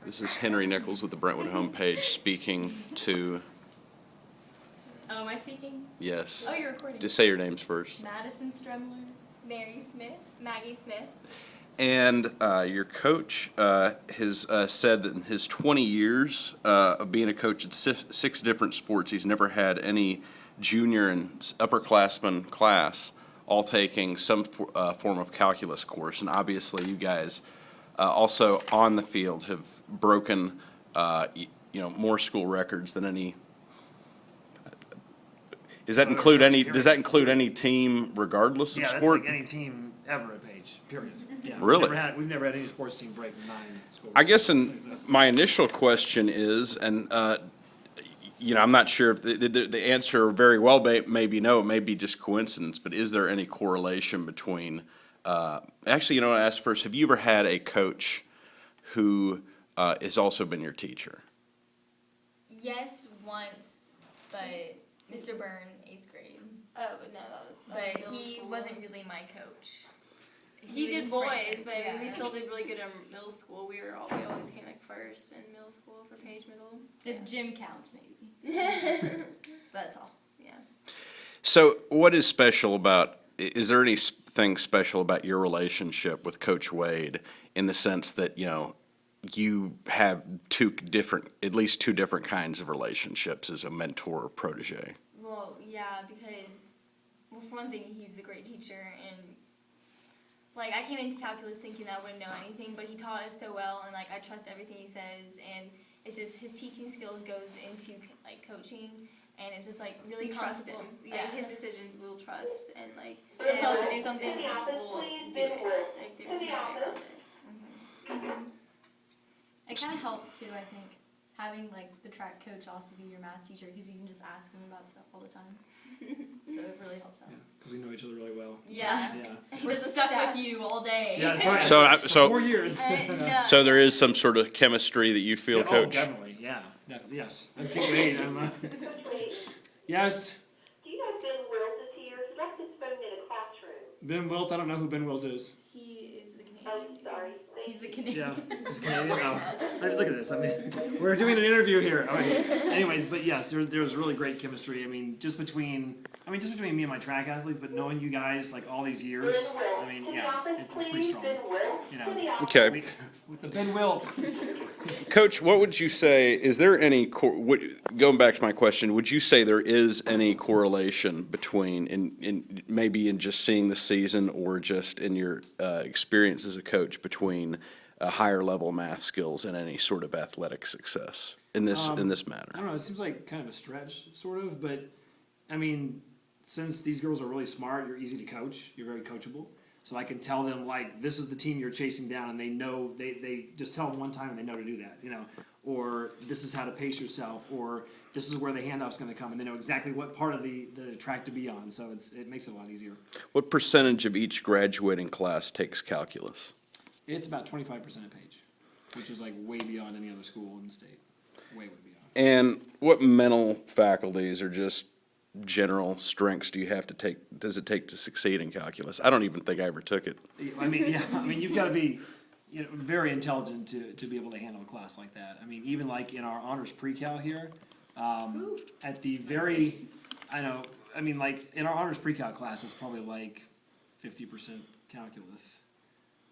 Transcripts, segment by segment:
This is Henry Nichols with the Brentwood Home Page speaking to... Oh, am I speaking? Yes. Oh, you're recording. Just say your names first. Madison Stremler. Mary Smith, Maggie Smith. And your coach has said that in his 20 years of being a coach at six different sports, he's never had any junior and upperclassmen class all taking some form of calculus course. And obviously you guys also on the field have broken more school records than any. Does that include any team regardless of sport? Yeah, that's like any team ever at Page, period. Yeah, Really? We've never had any sports team break 9 school I guess records. my initial question is, and I'm not sure if the answer very well may be no, it may be just coincidence, but is there any correlation between, actually, I'll ask first, have you ever had a coach who has also been your teacher? Yes, once, but Mr. Byrne, 8th grade. Oh, no, that was But middle he school. wasn't really my coach. He was did just boys, French, but yeah. we still did really good in middle school. We always came like first in middle school for Page Middle. If gym counts, maybe. Yeah. That's all. So what is special about, is there anything special about your relationship with Coach Wade in the sense that, you have at least two different kinds of relationships as a mentor or protege? Well, yeah, because, well, for one thing, he's a great teacher, and, I came into calculus thinking that I wouldn't know anything, but he taught us so well, and, I trust everything he says, and it's just his teaching skills goes into, coaching, and it's just, really We trust him. comfortable. Yeah, his decisions we'll trust, and he'll tell us to do something, we'll do it. There's no way around it. It kind of helps too, I think, having the track coach also be your math teacher because you can just ask him about stuff all the time. So it really helps out. Yeah, because we know each other really well. Yeah. Yeah. We're stuck with you all day. Yeah, that's right. So 4 years. No. So there is some sort of chemistry that you feel, Yeah, Coach? Oh, definitely, yeah. Yes. I can't wait. Yes. Do you know if Ben Wilt is here? He's left his phone in a classroom. Ben Wilt, I don't know who Ben Wilt is. He is the Oh, Canadian. sorry. He's a Canadian. Yeah, he's Canadian. Oh. Look at this. We're doing an interview here. Anyways, but yes, there's really great chemistry. Just between me and my track athletes, but knowing you guys all these years, it's pretty strong. Okay. With the Ben Wilt. Coach, what would you say, is there any, going back to my question, would you say there is any correlation between, in maybe in just seeing the season or just in your experience as a coach, between higher level math skills and any sort of athletic success in this matter? I don't know. It seems like kind of a stretch, sort of, but since these girls are really smart, you're easy to coach. You're very coachable. So I can tell them, this is the team you're chasing down, and they know, they just tell them one time and they know to do that, or this is how to pace yourself, or this is where the handoff's going to come, and they know exactly what part of the track to be on, so it makes it a lot easier. What percentage of each graduating class takes calculus? It's about 25% at Page, which is way beyond any other school in the state, way beyond. And what mental faculties or just general strengths does it take to succeed in calculus? I don't even think I ever took it. You've got to be very intelligent to be able to handle a class like that. Even in our honors pre-cal here, at the very, in our honors pre-cal class, it's probably 50% calculus.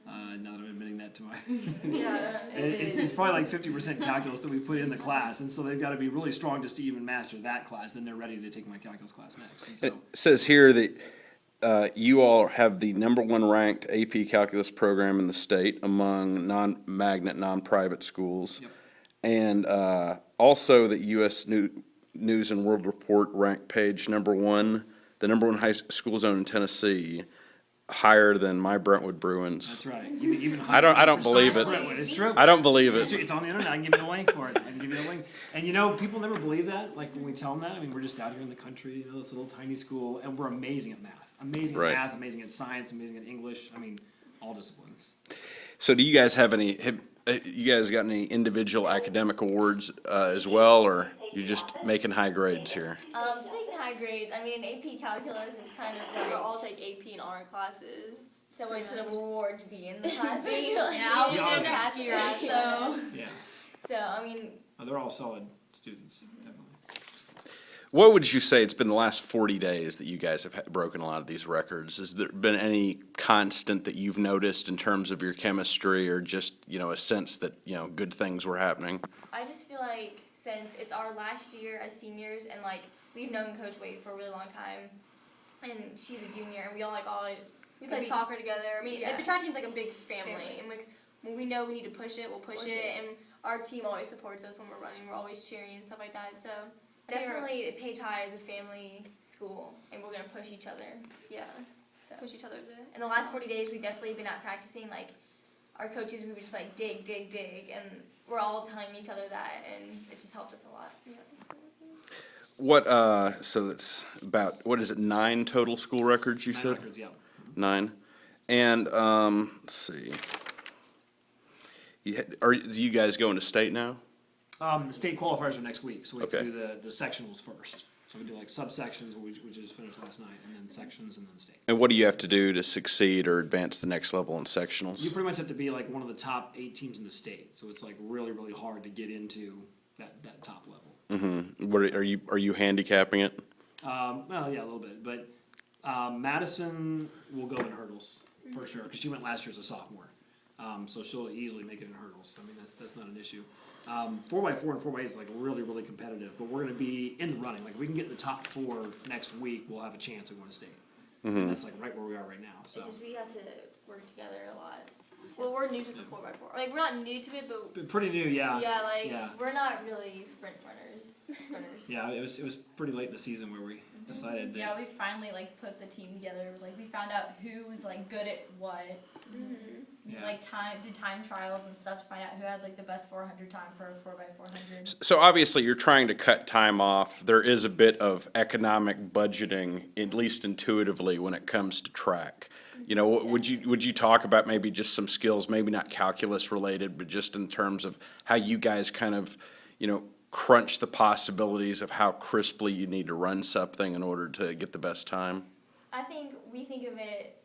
Now that I'm admitting that to my... Yeah. it's probably 50% calculus that we put in the class, and so they've got to be really strong just to even master that class, then they're ready to take my calculus class next. And so, It says here that you all have the #1 ranked AP calculus program in the state among non-magnet, non-private schools. Yep. And also that U.S. News and World Report ranked Page #1, the #1 high school zone in Tennessee, higher than my Brentwood Bruins. that's right. Even I don't believe it. Brentwood. It's true. I don't believe It's it. on the internet. I can give you the link for it. And people never believe that. When we tell them that, we're just out here in the country, this little tiny school, and we're amazing at math. Amazing Right. at math, amazing at science, amazing at English. All disciplines. So do you guys have any, you guys got any individual academic awards as well, or you're just making high grades here? Just making high grades. AP calculus is kind of We all take AP and R classes. so it's a reward to be in the class. Yeah, I'll be Yeah. there next year, so. Yeah. So, I mean, They're all solid students, definitely. What would you say, it's been the last 40 days that you guys have broken a lot of these records. Has there been any constant that you've noticed in terms of your chemistry or just, a sense that, good things were happening? I just feel like since it's our last year as seniors and, like, we've known Coach Wade for a really long time, and she's a junior, and we all, like, We played soccer together. I mean, Yeah. the track team's like a big family. And, like, when we know we need to push it, we'll push it. And our team always supports us when we're running. We're always cheering and stuff like that. So, Definitely, Page High is a family school, and we're going to push each other. yeah, So. push each other to. In the last 40 days, we've definitely been out practicing. Like, our coaches, we would just like dig, dig, dig, and we're all telling each other that, and it just helped us a lot. Yeah. So it's about, 9 total school records you 9 said? records, yeah. 9. And, let's see. Are you guys going to state now? The state qualifiers are next week, so we have to Okay. do the sectionals first. So we do like subsections, which just finished last night, and then sections, and then state. And what do you have to do to succeed or advance the next level in sectionals? You pretty much have to be like one of the top 8 teams in the state, so it's like really, really hard to get into that top level. Mm-hmm. What are you handicapping it? Well, yeah, a little bit, but Madison will go in hurdles for sure because she went last year as a sophomore, so she'll easily make it in hurdles. I mean, that's not an issue. 4x4 and 4x8 is like really, really competitive, but we're going to be in the running. Like, if we can get the top 4 next week, we'll have a chance of going to state. Mm-hmm. And that's like right where we are right now. So It's just we have to work together a lot. Well, we're new to the 4x4. Like, we're not new to it, but pretty new, yeah. Yeah, like Yeah. we're not really sprinters. Yeah, it was pretty late in the season where we decided that. Yeah, we finally put the team together. Like, we found out who was good at what. Yeah. Did time trials and stuff to find out who had the best 400 time for a 4x400. So obviously you're trying to cut time off. There is a bit of economic budgeting, at least intuitively, when it comes to track. Would you talk about maybe just some skills, maybe not calculus related, but just in terms of how you guys kind of, crunch the possibilities of how crisply you need to run something in order to get the best time? I think we think of it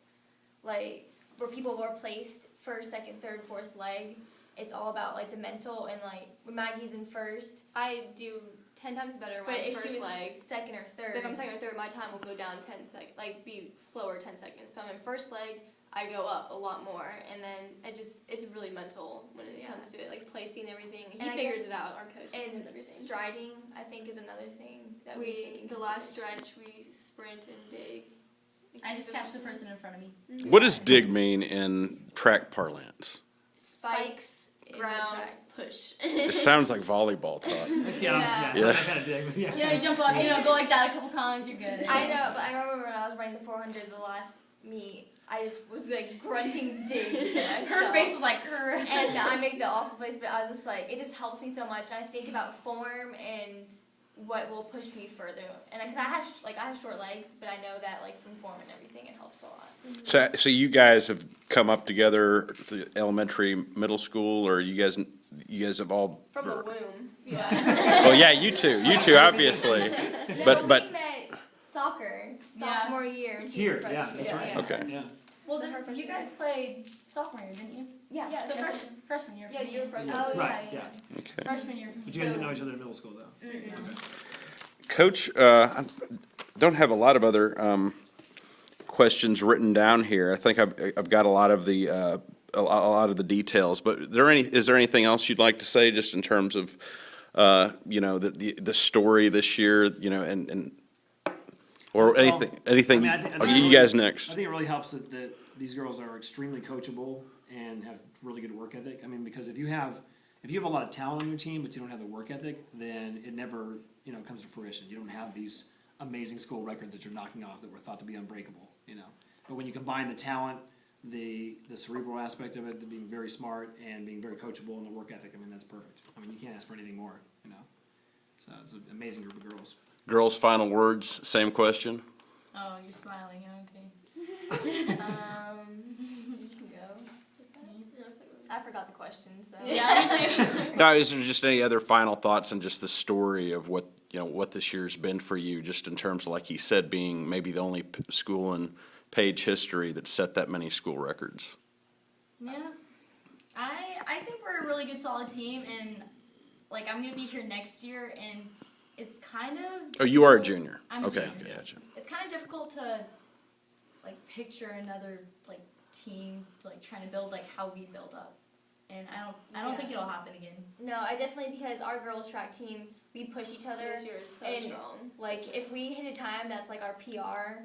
like where people were placed first, second, third, fourth leg. It's all about the mental, and when Maggie's in first, I do 10 times better but when I'm if she first was leg. second or third, But if I'm second or third, my time will go down 10 seconds, be slower 10 seconds. But if I'm in first leg, I go up a lot more, and then it's really mental when it comes to it, placing everything. He And figures it out, our coach and knows everything. striding, I think, is another thing that we take into The last consideration. stretch, we sprint and dig. I just catch the person in front of me. What does dig mean in track parlance? Spikes in the ground, track. push. It sounds like volleyball talk. Yeah, Yeah. I kind of dig, but yeah. You jump up, go like that a couple times, you're good. I know, but I remember when I was running the 400 the last meet, I just was grunting dig to myself. Her face was like, "Grr." And I make the awful face, but I was just it just helps me so much. And I think about form and what will push me further. And because I have short legs, but I know that from form and everything, it helps a lot. So you guys have come up together, the elementary, middle school, or you guys have all. From the womb. Yeah. Well, yeah, you two, obviously. No, But- we met soccer Yeah. sophomore year. And she Here, was a yeah, freshman. that's right. Okay. Yeah. Well, you guys played sophomore year, didn't you? Yeah. So freshman year. Yeah, for me. you were freshman. Oh, Right, yeah. yeah. Okay. Freshman year. But you guys didn't know each other in middle school, though. Coach, I don't have a lot of other questions written down here. I think I've got a lot of the a lot of the details. But is there anything else you'd like to say, just in terms of the story this year, and or Well, anything? I think I'll get you guys next. I think it really helps that these girls are extremely coachable and have really good work ethic. I mean, because if you have a lot of talent on your team, but you don't have the work ethic, then it never comes to fruition. You don't have these amazing school records that you're knocking off that were thought to be unbreakable. But when you combine the talent, the cerebral aspect of it, the being very smart and being very coachable, and the work ethic, I mean, that's perfect. I mean, you can't ask for anything more. So it's an amazing group of girls. Girls' final words. Same question. Oh, you're smiling. Okay. You can go. I forgot the question, so. Yeah, me too. Now, is there just any other final thoughts on just the story of what this year's been for you, just in terms of, like he said, being maybe the only school in Page history that set that many school records? Yeah. I think we're a really good, solid team, and like I'm gonna be here next year, and it's kind of. Oh, you are a junior. I'm a Okay, junior. gotcha. It's kind of difficult to, like, picture another like team like trying to build like how we build up, and I don't think it'll happen again. No, I definitely, because our girls track team, we push each other. This year is so and, strong. Like, if we hit a time that's like our PR,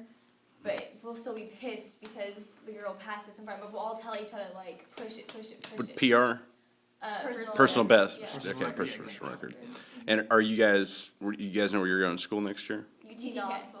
but we'll still be pissed because the girl passed us in front, but we'll all tell each other, like, push it, push it, push With it. PR, personal best. Yeah. Okay, Personal record, personal record. And are you guys know where you're going to school next year? UTK. Knoxville.